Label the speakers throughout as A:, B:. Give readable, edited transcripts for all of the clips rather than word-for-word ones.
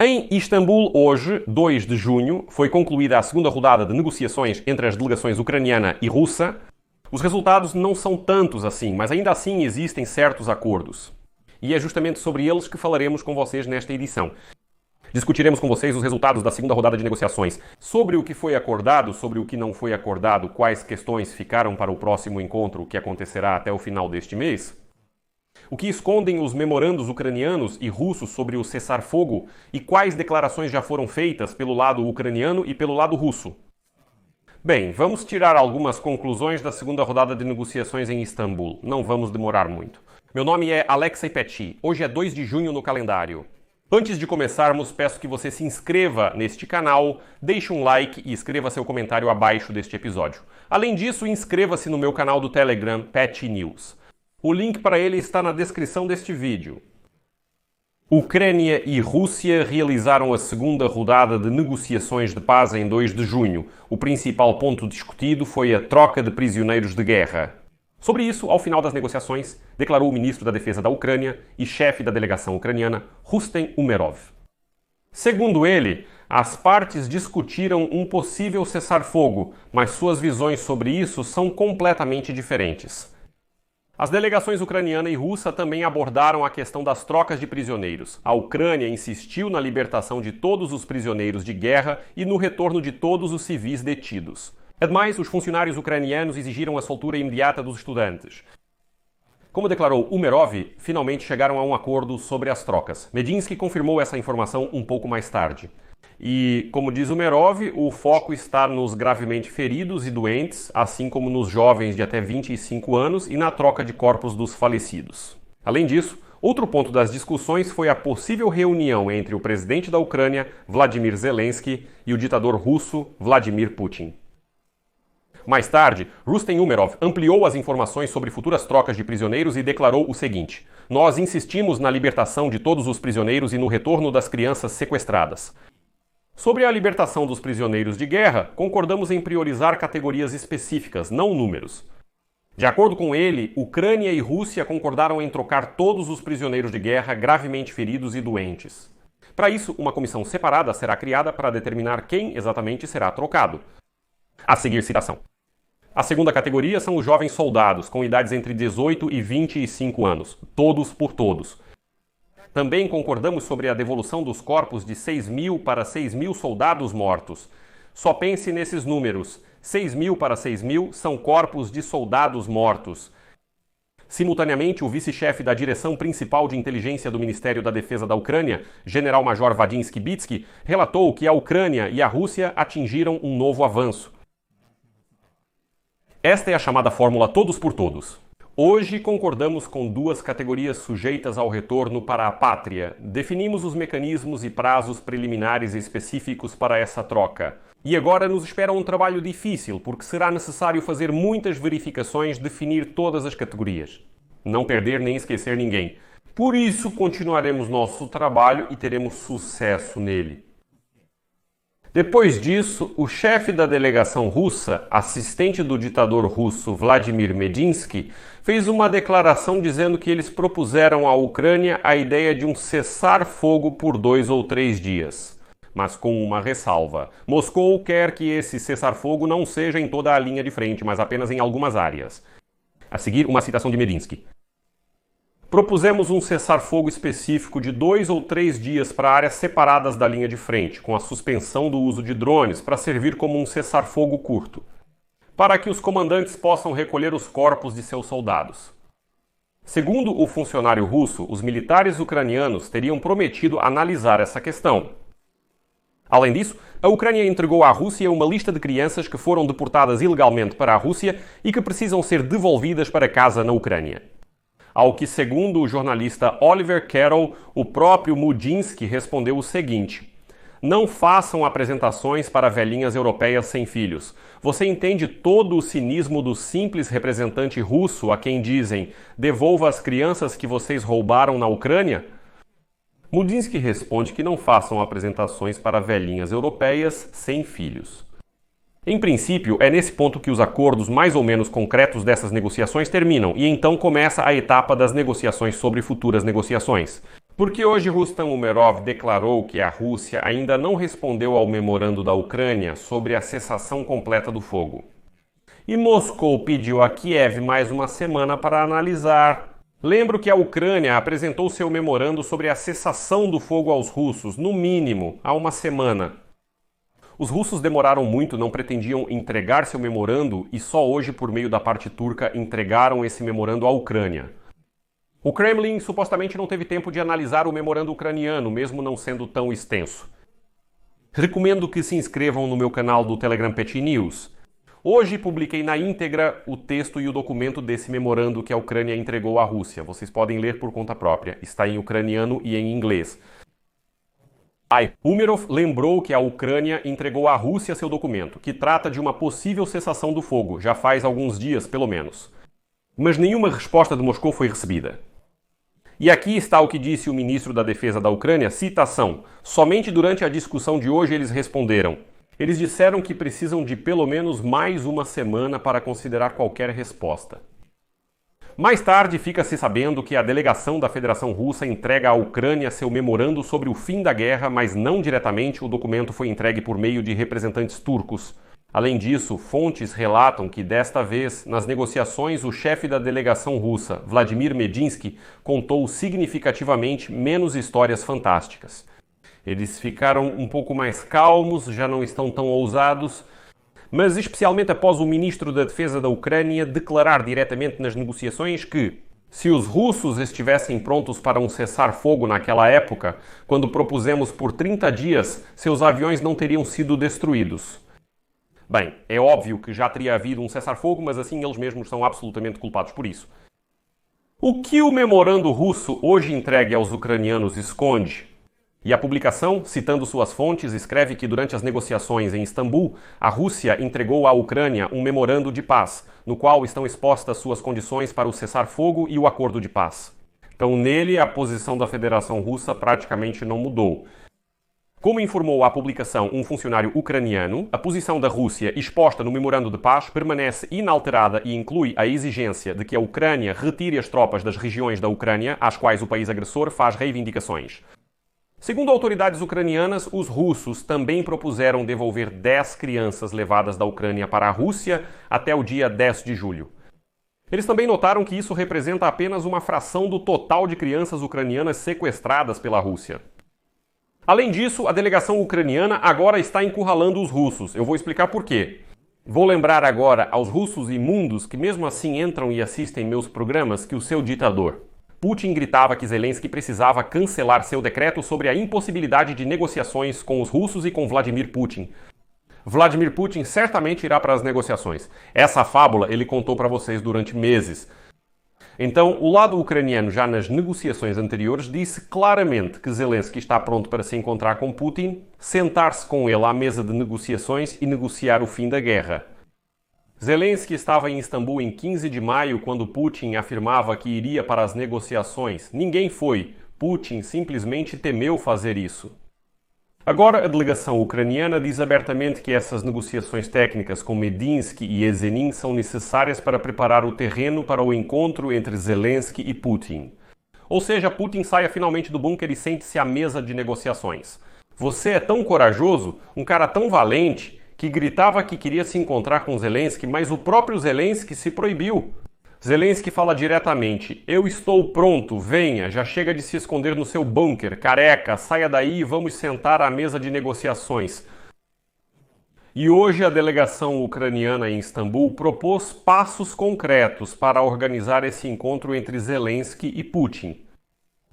A: Em Istambul, hoje, 2 de junho, foi concluída a segunda rodada de negociações entre as delegações ucraniana e russa. Os resultados não são tantos assim, mas ainda assim existem certos acordos. E é justamente sobre eles que falaremos com vocês nesta edição. Discutiremos com vocês os resultados da segunda rodada de negociações, sobre o que foi acordado, sobre o que não foi acordado, quais questões ficaram para o próximo encontro que acontecerá até o final deste mês, o que escondem os memorandos ucranianos e russos sobre o cessar-fogo e quais declarações já foram feitas pelo lado ucraniano e pelo lado russo. Bem, vamos tirar algumas conclusões da segunda rodada de negociações em Istambul. Não vamos demorar muito. Meu nome é Alexei Petty. Hoje é 2 de junho no calendário. Antes de começarmos, peço que você se inscreva neste canal, deixe um like e escreva seu comentário abaixo deste episódio. Além disso, inscreva-se no meu canal do Telegram, Petty News. O link para ele está na descrição deste vídeo. Ucrânia e Rússia realizaram a segunda rodada de negociações de paz em 2 de junho. O principal ponto discutido foi a troca de prisioneiros de guerra. Sobre isso, ao final das negociações, declarou o ministro da Defesa da Ucrânia e chefe da delegação ucraniana, Rustem Umerov. Segundo ele, as partes discutiram um possível cessar-fogo, mas suas visões sobre isso são completamente diferentes. As delegações ucraniana e russa também abordaram a questão das trocas de prisioneiros. A Ucrânia insistiu na libertação de todos os prisioneiros de guerra e no retorno de todos os civis detidos. Ademais, os funcionários ucranianos exigiram a soltura imediata dos estudantes. Como declarou Umerov, finalmente chegaram a um acordo sobre as trocas. Medinsky confirmou essa informação um pouco mais tarde. E, como diz Umerov, o foco está nos gravemente feridos e doentes, assim como nos jovens de até 25 anos e na troca de corpos dos falecidos. Além disso, outro ponto das discussões foi a possível reunião entre o presidente da Ucrânia, Vladimir Zelensky, e o ditador russo, Vladimir Putin. Mais tarde, Rustem Umerov ampliou as informações sobre futuras trocas de prisioneiros e declarou o seguinte: "Nós insistimos na libertação de todos os prisioneiros e no retorno das crianças sequestradas. Sobre a libertação dos prisioneiros de guerra, concordamos em priorizar categorias específicas, não números. De acordo com ele, Ucrânia e Rússia concordaram em trocar todos os prisioneiros de guerra gravemente feridos e doentes. Para isso, uma comissão separada será criada para determinar quem exatamente será trocado." A seguir, citação. A segunda categoria são os jovens soldados, com idades entre 18 e 25 anos, todos por todos. Também concordamos sobre a devolução dos corpos de 6.000 para 6.000 soldados mortos. Só pense nesses números. 6.000 para 6.000 são corpos de soldados mortos. Simultaneamente, o vice-chefe da direção principal de inteligência do Ministério da Defesa da Ucrânia, General-Major Vadim Skibitsky, relatou que a Ucrânia e a Rússia atingiram um novo avanço. Esta é a chamada fórmula todos por todos. Hoje concordamos com 2 categorias sujeitas ao retorno para a pátria. Definimos os mecanismos e prazos preliminares específicos para essa troca. E agora nos espera um trabalho difícil, porque será necessário fazer muitas verificações, definir todas as categorias. Não perder nem esquecer ninguém. Por isso continuaremos nosso trabalho e teremos sucesso nele. Depois disso, o chefe da delegação russa, assistente do ditador russo Vladimir Medinsky, fez uma declaração dizendo que eles propuseram à Ucrânia a ideia de um cessar-fogo por 2 ou 3 dias. Mas com uma ressalva. Moscou quer que esse cessar-fogo não seja em toda a linha de frente, mas apenas em algumas áreas. A seguir, uma citação de Medinsky. Propusemos um cessar-fogo específico de 2 ou 3 dias para áreas separadas da linha de frente, com a suspensão do uso de drones para servir como um cessar-fogo curto, para que os comandantes possam recolher os corpos de seus soldados. Segundo o funcionário russo, os militares ucranianos teriam prometido analisar essa questão. Além disso, a Ucrânia entregou à Rússia uma lista de crianças que foram deportadas ilegalmente para a Rússia e que precisam ser devolvidas para casa na Ucrânia. Ao que, segundo o jornalista Oliver Carroll, o próprio Medinsky respondeu o seguinte: "Não façam apresentações para velhinhas europeias sem filhos. Você entende todo o cinismo do simples representante russo a quem dizem: devolva as crianças que vocês roubaram na Ucrânia?" Medinsky responde que não façam apresentações para velhinhas europeias sem filhos. Em princípio, é nesse ponto que os acordos mais ou menos concretos dessas negociações terminam, e então começa a etapa das negociações sobre futuras negociações. Porque hoje Rustam Umerov declarou que a Rússia ainda não respondeu ao memorando da Ucrânia sobre a cessação completa do fogo. E Moscou pediu a Kiev mais uma semana para analisar. Lembro que a Ucrânia apresentou seu memorando sobre a cessação do fogo aos russos, no mínimo, há uma semana. Os russos demoraram muito, não pretendiam entregar seu memorando e só hoje, por meio da parte turca, entregaram esse memorando à Ucrânia. O Kremlin supostamente não teve tempo de analisar o memorando ucraniano, mesmo não sendo tão extenso. Recomendo que se inscrevam no meu canal do Telegram Pet News. Hoje publiquei na íntegra o texto e o documento desse memorando que a Ucrânia entregou à Rússia. Vocês podem ler por conta própria. Está em ucraniano e em inglês. Umerov lembrou que a Ucrânia entregou à Rússia seu documento, que trata de uma possível cessação do fogo, já faz alguns dias, pelo menos. Mas nenhuma resposta de Moscou foi recebida. E aqui está o que disse o ministro da Defesa da Ucrânia, citação: somente durante a discussão de hoje eles responderam. Eles disseram que precisam de pelo menos mais uma semana para considerar qualquer resposta. Mais tarde, fica-se sabendo que a delegação da Federação Russa entrega à Ucrânia seu memorando sobre o fim da guerra, mas não diretamente, o documento foi entregue por meio de representantes turcos. Além disso, fontes relatam que desta vez, nas negociações, o chefe da delegação russa, Vladimir Medinsky, contou significativamente menos histórias fantásticas. Eles ficaram um pouco mais calmos, já não estão tão ousados, mas especialmente após o ministro da Defesa da Ucrânia declarar diretamente nas negociações que, se os russos estivessem prontos para um cessar-fogo naquela época, quando propusemos por 30 dias, seus aviões não teriam sido destruídos. Bem, é óbvio que já teria havido um cessar-fogo, mas assim eles mesmos são absolutamente culpados por isso. O que o memorando russo hoje entregue aos ucranianos esconde? E a publicação, citando suas fontes, escreve que durante as negociações em Istambul, a Rússia entregou à Ucrânia um memorando de paz, no qual estão expostas suas condições para o cessar-fogo e o acordo de paz. Então, nele, a posição da Federação Russa praticamente não mudou. Como informou a publicação um funcionário ucraniano, a posição da Rússia exposta no memorando de paz permanece inalterada e inclui a exigência de que a Ucrânia retire as tropas das regiões da Ucrânia às quais o país agressor faz reivindicações. Segundo autoridades ucranianas, os russos também propuseram devolver 10 crianças levadas da Ucrânia para a Rússia até o dia 10 de julho. Eles também notaram que isso representa apenas uma fração do total de crianças ucranianas sequestradas pela Rússia. Além disso, a delegação ucraniana agora está encurralando os russos. Eu vou explicar por quê. Vou lembrar agora aos russos imundos que mesmo assim entram e assistem meus programas que o seu ditador Putin gritava que Zelensky precisava cancelar seu decreto sobre a impossibilidade de negociações com os russos e com Vladimir Putin. Vladimir Putin certamente irá para as negociações. Essa fábula ele contou para vocês durante meses. Então, o lado ucraniano, já nas negociações anteriores, disse claramente que Zelensky está pronto para se encontrar com Putin, sentar-se com ele à mesa de negociações e negociar o fim da guerra. Zelensky estava em Istambul em 15 de maio, quando Putin afirmava que iria para as negociações. Ninguém foi. Putin simplesmente temeu fazer isso. Agora, a delegação ucraniana diz abertamente que essas negociações técnicas com Medinsky e Ezenin são necessárias para preparar o terreno para o encontro entre Zelensky e Putin. Ou seja, Putin saia finalmente do bunker e sente-se à mesa de negociações. Você é tão corajoso, um cara tão valente, que gritava que queria se encontrar com Zelensky, mas o próprio Zelensky se proibiu. Zelensky fala diretamente: eu estou pronto, venha, já chega de se esconder no seu bunker, careca, saia daí e vamos sentar à mesa de negociações. E hoje a delegação ucraniana em Istambul propôs passos concretos para organizar esse encontro entre Zelensky e Putin.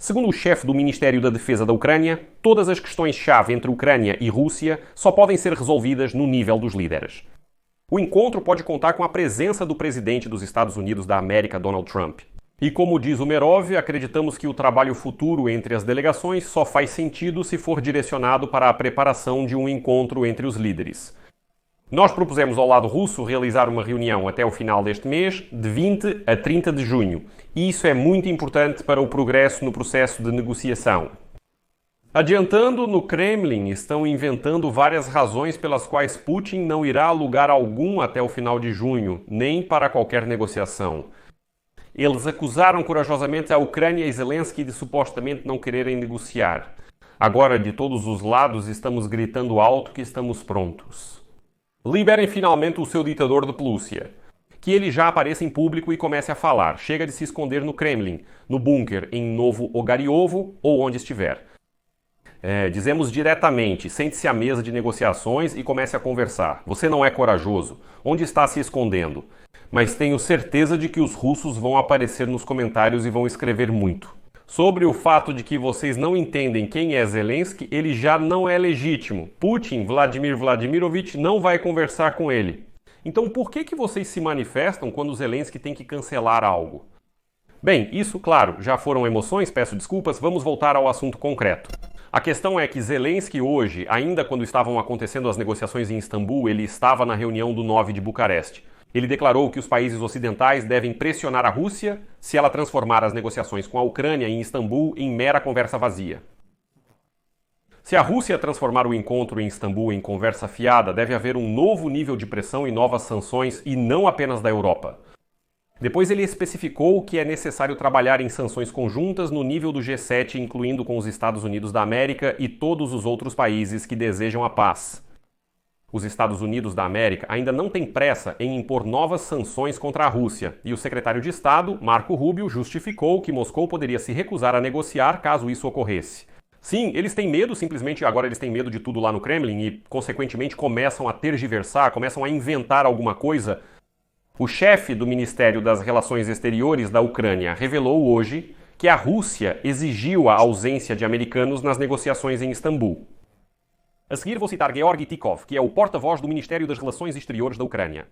A: Segundo o chefe do Ministério da Defesa da Ucrânia, todas as questões-chave entre Ucrânia e Rússia só podem ser resolvidas no nível dos líderes. O encontro pode contar com a presença do presidente dos Estados Unidos da América, Donald Trump. E como diz Umerov, acreditamos que o trabalho futuro entre as delegações só faz sentido se for direcionado para a preparação de um encontro entre os líderes. Nós propusemos ao lado russo realizar uma reunião até o final deste mês, de 20 a 30 de junho. E isso é muito importante para o progresso no processo de negociação. Adiantando, no Kremlin estão inventando várias razões pelas quais Putin não irá a lugar algum até o final de junho, nem para qualquer negociação. Eles acusaram corajosamente a Ucrânia e Zelensky de supostamente não quererem negociar. Agora, de todos os lados, estamos gritando alto que estamos prontos. Liberem finalmente o seu ditador de pelúcia. Que ele já apareça em público e comece a falar. Chega de se esconder no Kremlin, no bunker, em Novo Ogariovo ou onde estiver. Dizemos diretamente, sente-se à mesa de negociações e comece a conversar. Você não é corajoso. Onde está se escondendo? Mas tenho certeza de que os russos vão aparecer nos comentários e vão escrever muito. Sobre o fato de que vocês não entendem quem é Zelensky, ele já não é legítimo. Putin, Vladimir Vladimirovich, não vai conversar com ele. Então por que vocês se manifestam quando Zelensky tem que cancelar algo? Bem, isso, claro, já foram emoções, peço desculpas, vamos voltar ao assunto concreto. A questão é que Zelensky hoje, ainda quando estavam acontecendo as negociações em Istambul, ele estava na reunião do 9 de Bucareste. Ele declarou que os países ocidentais devem pressionar a Rússia se ela transformar as negociações com a Ucrânia em Istambul em mera conversa vazia. Se a Rússia transformar o encontro em Istambul em conversa fiada, deve haver um novo nível de pressão e novas sanções, e não apenas da Europa. Depois ele especificou que é necessário trabalhar em sanções conjuntas no nível do G7, incluindo com os Estados Unidos da América e todos os outros países que desejam a paz. Os Estados Unidos da América ainda não têm pressa em impor novas sanções contra a Rússia, e o secretário de Estado, Marco Rubio, justificou que Moscou poderia se recusar a negociar caso isso ocorresse. Sim, eles têm medo, simplesmente agora eles têm medo de tudo lá no Kremlin e, consequentemente, começam a tergiversar, começam a inventar alguma coisa. O chefe do Ministério das Relações Exteriores da Ucrânia revelou hoje que a Rússia exigiu a ausência de americanos nas negociações em Istambul. A seguir vou citar Georgy Tikov, que é o porta-voz do Ministério das Relações Exteriores da Ucrânia.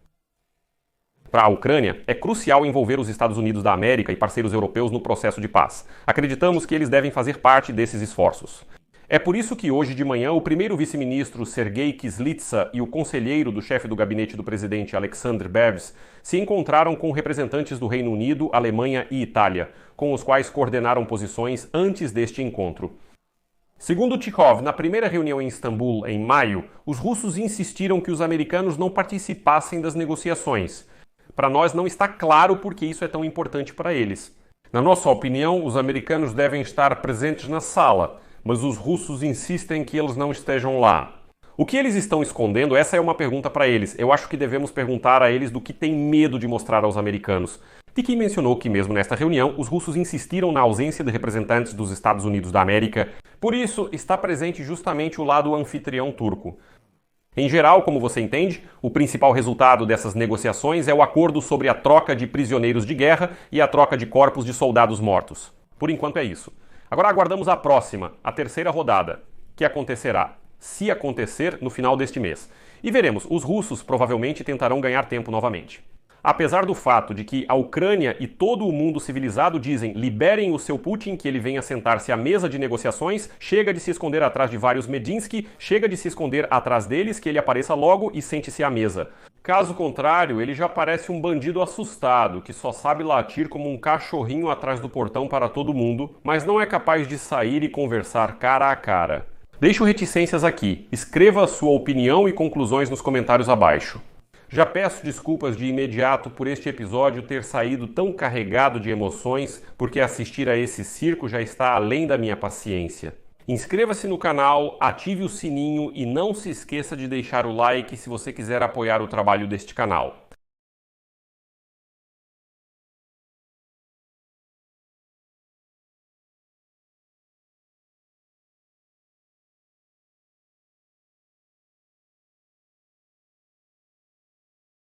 A: Para a Ucrânia, é crucial envolver os Estados Unidos da América e parceiros europeus no processo de paz. Acreditamos que eles devem fazer parte desses esforços. É por isso que hoje de manhã o primeiro vice-ministro Sergei Kyslytsya e o conselheiro do chefe do gabinete do presidente Alexander Bevs se encontraram com representantes do Reino Unido, Alemanha e Itália, com os quais coordenaram posições antes deste encontro. Segundo Tikov, na primeira reunião em Istambul, em maio, os russos insistiram que os americanos não participassem das negociações. Para nós não está claro por que isso é tão importante para eles. Na nossa opinião, os americanos devem estar presentes na sala, mas os russos insistem que eles não estejam lá. O que eles estão escondendo? Essa é uma pergunta para eles. Eu acho que devemos perguntar a eles do que têm medo de mostrar aos americanos. Tiki mencionou que mesmo nesta reunião, os russos insistiram na ausência de representantes dos Estados Unidos da América. Por isso, está presente justamente o lado anfitrião turco. Em geral, como você entende, o principal resultado dessas negociações é o acordo sobre a troca de prisioneiros de guerra e a troca de corpos de soldados mortos. Por enquanto é isso. Agora aguardamos a próxima, a terceira rodada, que acontecerá, se acontecer, no final deste mês. E veremos, os russos provavelmente tentarão ganhar tempo novamente. Apesar do fato de que a Ucrânia e todo o mundo civilizado dizem liberem o seu Putin, que ele venha sentar-se à mesa de negociações, chega de se esconder atrás de vários Medinsky, chega de se esconder atrás deles, que ele apareça logo e sente-se à mesa. Caso contrário, ele já parece um bandido assustado, que só sabe latir como um cachorrinho atrás do portão para todo mundo, mas não é capaz de sair e conversar cara a cara. Deixo reticências aqui. Escreva a sua opinião e conclusões nos comentários abaixo. Já peço desculpas de imediato por este episódio ter saído tão carregado de emoções, porque assistir a esse circo já está além da minha paciência. Inscreva-se no canal, ative o sininho e não se esqueça de deixar o like se você quiser apoiar o trabalho deste canal.